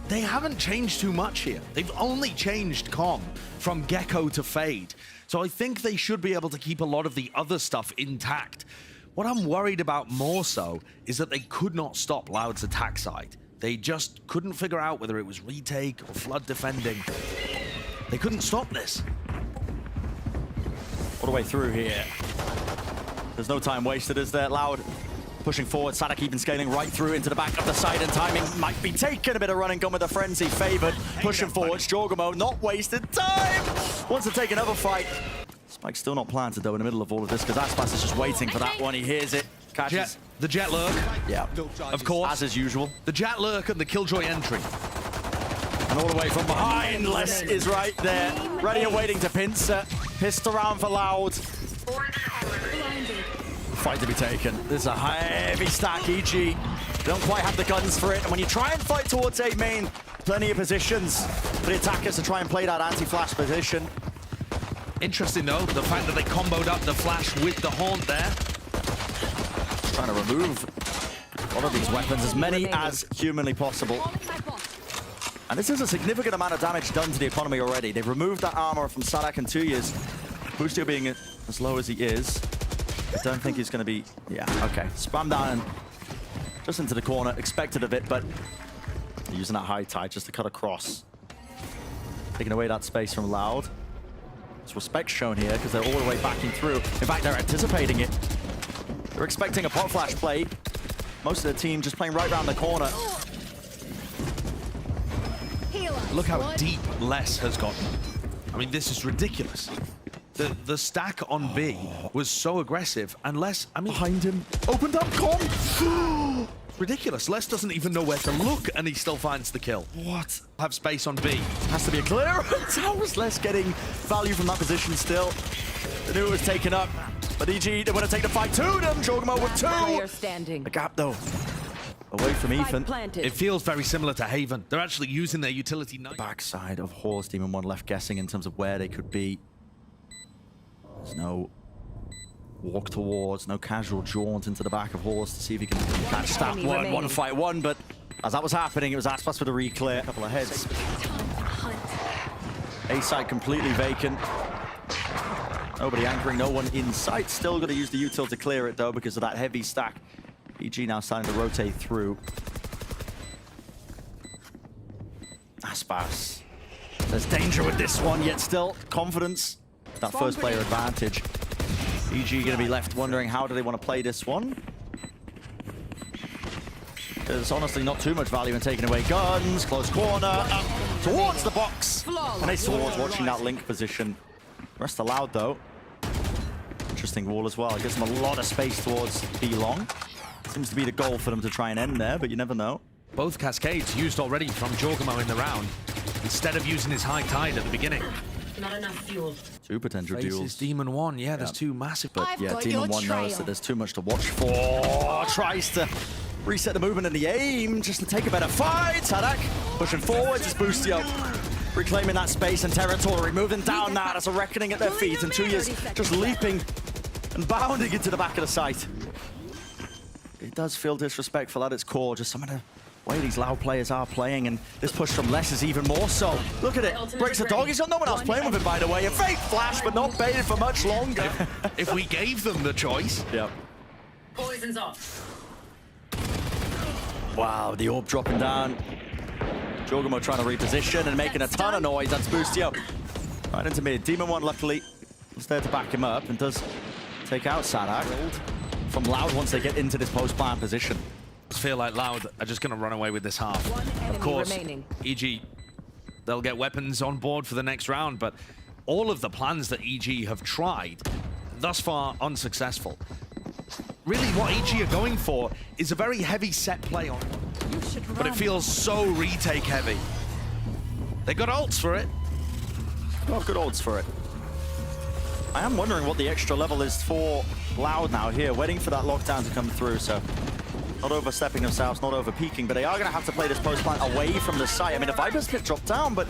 they haven't changed too much here. They've only changed Com from Gecko to Fade. So I think they should be able to keep a lot of the other stuff intact. What I'm worried about more so is that they could not stop Loud's attack side. They just couldn't figure out whether it was retake or flood defending. They couldn't stop this. All the way through here. There's no time wasted, is there? Loud pushing forward, Sadak even scaling right through into the back of the side, and timing might be taken. A bit of run and gun with the frenzy favored. Pushing forward, Jorgamo not wasted time. Wants to take another fight. Spike's still not planted though in the middle of all of this because Aspas is just waiting for that one. He hears it. Catches. The Jet Lurk. Yeah, of course. As usual. The Jet Lurk and the Killjoy entry. And all the way from behind, Les is right there. Ready and waiting to pincer. Pissed around for Loud. Fight to be taken. This is a heavy stack, EG. They don't quite have the guns for it. And when you try and fight towards A main, plenty of positions for the attackers to try and play that anti-flash position. Interesting though, the fact that they comboed up the flash with the haunt there. Just trying to remove all of these weapons, as many as humanly possible. And this is a significant amount of damage done to the economy already. They've removed that armor from Sadak in 2 years. Boostio being as low as he is. I don't think he's going to be... Yeah, okay. Spam down just into the corner. Expected of it, but using that high tide just to cut across. Taking away that space from Loud. There's respect shown here because they're all the way backing through. In fact, they're anticipating it. They're expecting a pot flash play. Most of the team just playing right around the corner. Look how deep Les has gotten. I mean, this is ridiculous. The stack on B was so aggressive, and Les, I mean... Behind him. Opened up, Com! Ridiculous. Les doesn't even know where to look, and he still finds the kill. What? Have space on B. Has to be a clearance. How was Les getting value from that position still? They knew it was taken up. But EG, they want to take the fight to them. Jorgamo with two. The gap, though. Away from Ethan. It feels very similar to Haven. They're actually using their utility knife. Backside of Horse, Demon 1 left guessing in terms of where they could be. There's no walk towards, no casual jaunt into the back of Horse to see if he can catch that one. 1-5-1, but as that was happening, it was Aspas for the re-clear. A couple of heads. A side completely vacant. Nobody anchoring, no one in sight. Still got to use the util to clear it though because of that heavy stack. EG now starting to rotate through. Aspas. There's danger with this one, yet still confidence. That first player advantage. EG going to be left wondering how do they want to play this one. There's honestly not too much value in taking away guns. Close corner, up towards the box. And Ace towards watching that link position. Rest allowed though. Interesting wall as well. It gives them a lot of space towards B long. Seems to be the goal for them to try and end there, but you never know. Both cascades used already from Jorgamo in the round, instead of using his high tide at the beginning. Not enough fuel. Two potential duels. Demon 1, yeah, there's two massive. But yeah, Demon 1 knows that there's too much to watch for. Tries to reset the movement and the aim just to take a better fight. Sadak pushing forwards as Boostio reclaiming that space and territory, moving down that as a reckoning at their feet, and 2 years just leaping and bounding into the back of the site. It does feel disrespectful at its core, just some of the way these Loud players are playing, and this push from Les is even more so. Look at it, breaks the dog. He's got no one else playing with him, by the way. A fake flash, but not baited for much longer. If we gave them the choice. Yep. Poison's off. Wow, the orb dropping down. Jorgamo trying to reposition and making a ton of noise. That's Boostio. Right into mid. Demon 1, luckily, is there to back him up and does take out Sadak from Loud once they get into this post-plan position. I feel like Loud are just going to run away with this half. Of course, EG, they'll get weapons on board for the next round, but all of the plans that EG have tried, thus far unsuccessful. Really, what EG are going for is a very heavy set play on, but it feels so retake heavy. They got ults for it. Well, good ults for it. I am wondering what the extra level is for Loud now here, waiting for that lockdown to come through, so not overstepping themselves, not over peaking, but they are going to have to play this post plant away from the site. I mean, the Viper's Pit dropped down, but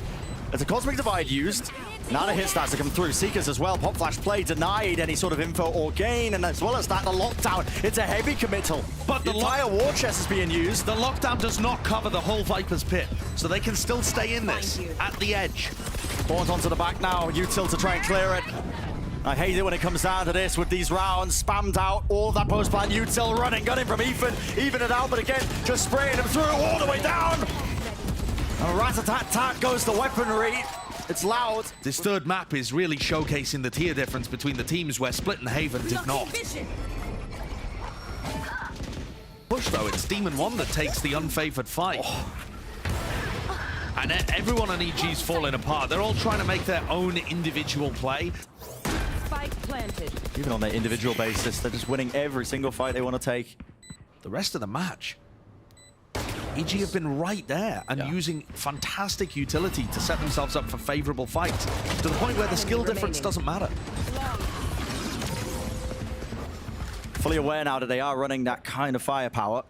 there's a Cosmic Divide used. Now the hit starts to come through. Seekers as well. Pop flash play denied any sort of info or gain, and as well as that, the lockdown. It's a heavy committal. But the entire war chest is being used. The lockdown does not cover the whole Viper's pit, so they can still stay in this at the edge. Horns onto the back now. Util to try and clear it. I hate it when it comes down to this with these rounds spammed out. All of that post plant. Util running, gunning from Ethan. Even it out, but again, just spraying him through all the way down. And rat-a-tat-tat goes the weaponry. It's loud. This third map is really showcasing the tier difference between the teams where Split and Haven did not. Push though, it's Demon 1 that takes the unfavored fight. And everyone on EG's falling apart. They're all trying to make their own individual play. Spike planted. Even on their individual basis, they're just winning every single fight they want to take. The rest of the match, EG have been right there and using fantastic utility to set themselves up for favorable fights, to the point where the skill difference doesn't matter. Fully aware now that they are running that kind of firepower.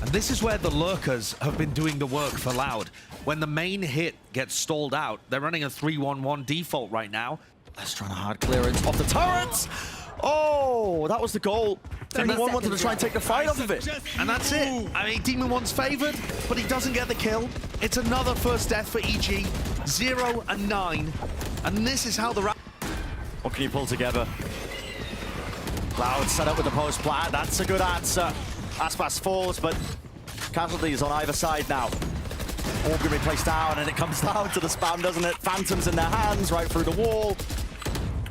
And this is where the lurkers have been doing the work for Loud. When the main hit gets stalled out, they're running a 3-1-1 default right now. Let's try a hard clearance off the turrets. Oh, that was the goal. Demon 1 wanted to try and take the fight off of it. And that's it. I mean, Demon 1's favored, but he doesn't get the kill. It's another first death for EG, 0 and 9. And this is how the What can you pull together? Loud set up with the post plant. That's a good answer. Aspas falls, but casualties on either side now. All going to be placed down, and it comes down to the spam, doesn't it? Phantoms in their hands, right through the wall.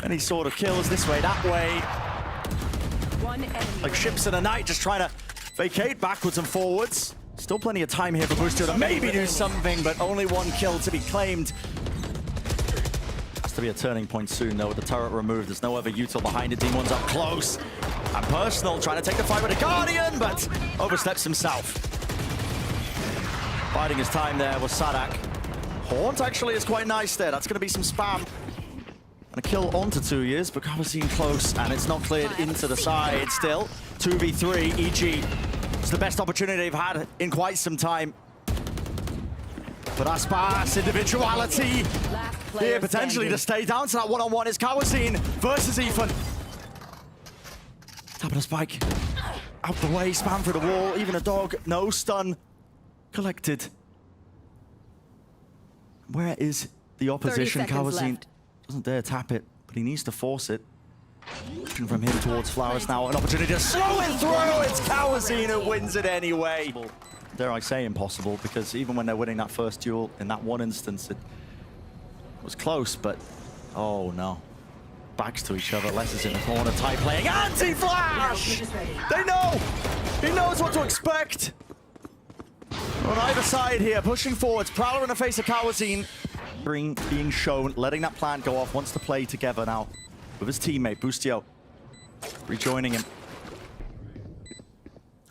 Any sort of kills this way, that way. Like ships in the night, just trying to vacate backwards and forwards. Still plenty of time here for Boostio to maybe do something, but only one kill to be claimed. Has to be a turning point soon, though, with the turret removed. There's no other util behind it. Demon's up close. And Personal trying to take the fight with a Guardian, but oversteps himself. Biding his time there was Sadak. Haunt actually is quite nice there. That's going to be some spam. And a kill onto 2 years, but Cavazine close, and it's not cleared into the side still. 2v3, EG. It's the best opportunity they've had in quite some time. But Aspas, individuality here potentially to stay down to that one-on-one is Cavazine versus Ethan. Tapping a spike. Out the way, spam through the wall, even a dog, no stun. Collected. Where is the opposition? Cavazine doesn't dare tap it, but he needs to force it. Pushing from him towards Flowers now, an opportunity to slow it through. It's Cavazine who wins it anyway. Dare I say impossible, because even when they're winning that first duel, in that one instance, it was close, but oh no. Backs to each other, Les is in the corner, Ty playing anti-flash! They know! He knows what to expect! On either side here, pushing forwards, Prowler in the face of Cavazine. Being shown, letting that plan go off, wants to play together now with his teammate, Boostio. Rejoining him.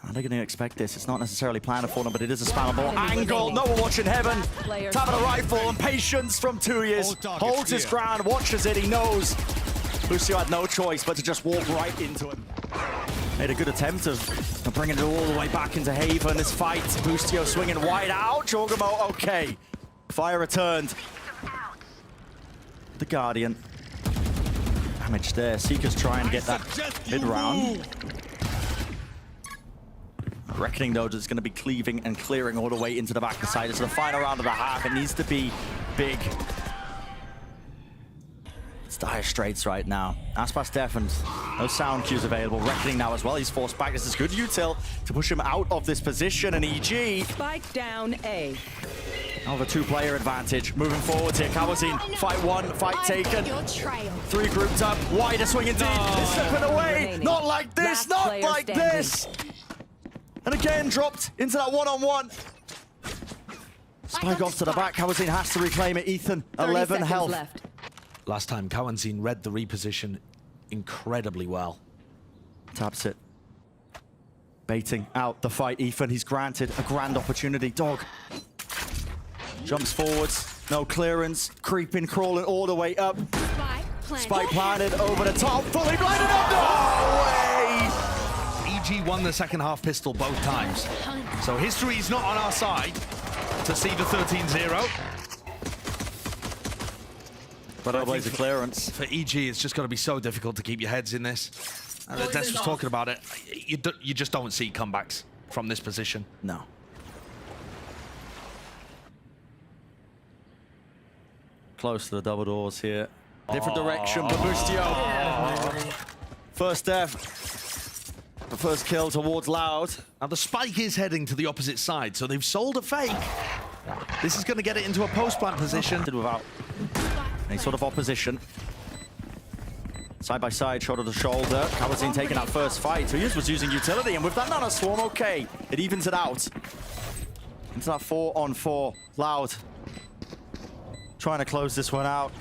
How are they going to expect this? It's not necessarily planned for them, but it is a spammable angle. No one watching Heaven. Tapping a rifle and patience from 2 years. Holds his ground, watches it, he knows. Boostio had no choice but to just walk right into him. Made a good attempt of bringing it all the way back into Haven. This fight, Boostio swinging wide out. Jorgamo, okay. Fire returned. The Guardian. Damage there. Seeker's trying to get that mid-round. Reckoning, though, is going to be cleaving and clearing all the way into the back of the side. It's the final round of the half. It needs to be big. It's dire straits right now. Aspas deafened. No sound cues available. Reckoning now as well. He's forced back. This is good util to push him out of this position. And EG. Spike down A. Now the two-player advantage. Moving forward here. Cavazine. Fight one. Fight taken. Three grouped up. Wider swing indeed. Stepping away. Not like this. Not like this. And again, dropped into that one-on-one. Spike off to the back. Cavazine has to reclaim it. Ethan, 11 health. Left. Last time, Cavazine read the reposition incredibly well. Taps it. Baiting out the fight. Ethan, he's granted a grand opportunity. Dog. Jumps forwards. No clearance. Creeping, crawling all the way up. Spike planted over the top. Fully blinded up. No way! EG won the second half pistol both times. So history's not on our side to see the 13-0. But I blaze a clearance. For EG, it's just got to be so difficult to keep your heads in this. Des was talking about it. You just don't see comebacks from this position. No. Close to the double doors here. Different direction, but Bustio. First death. The first kill towards Loud. Now the spike is heading to the opposite side, so they've sold a fake. This is going to get it into a post-plant position. Without any sort of opposition. Side by side, shoulder to shoulder. Kawazine taking that first fight. So he was using utility, and with that nano swarm, okay. It evens it out. Into that 4-on-4. Loud. Trying to close this one out.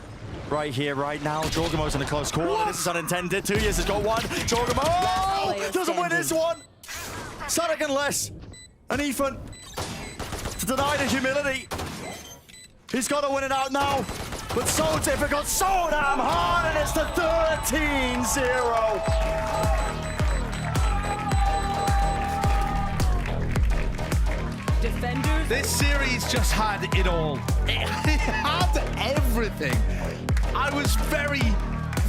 Right here, right now. Jorgamo's in a close corner. This is unintended. 2 years has got one. Jorgamo doesn't win this one. Sadek and Les. And Ethan to deny the humility. He's got to win it out now. But so difficult, so damn hard, and it's the 13-0. Defenders. This series just had it all. It had everything. I was very,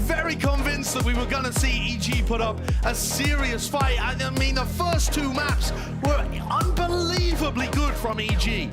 very convinced that we were going to see EG put up a serious fight. I mean, the first two maps were unbelievably good from EG.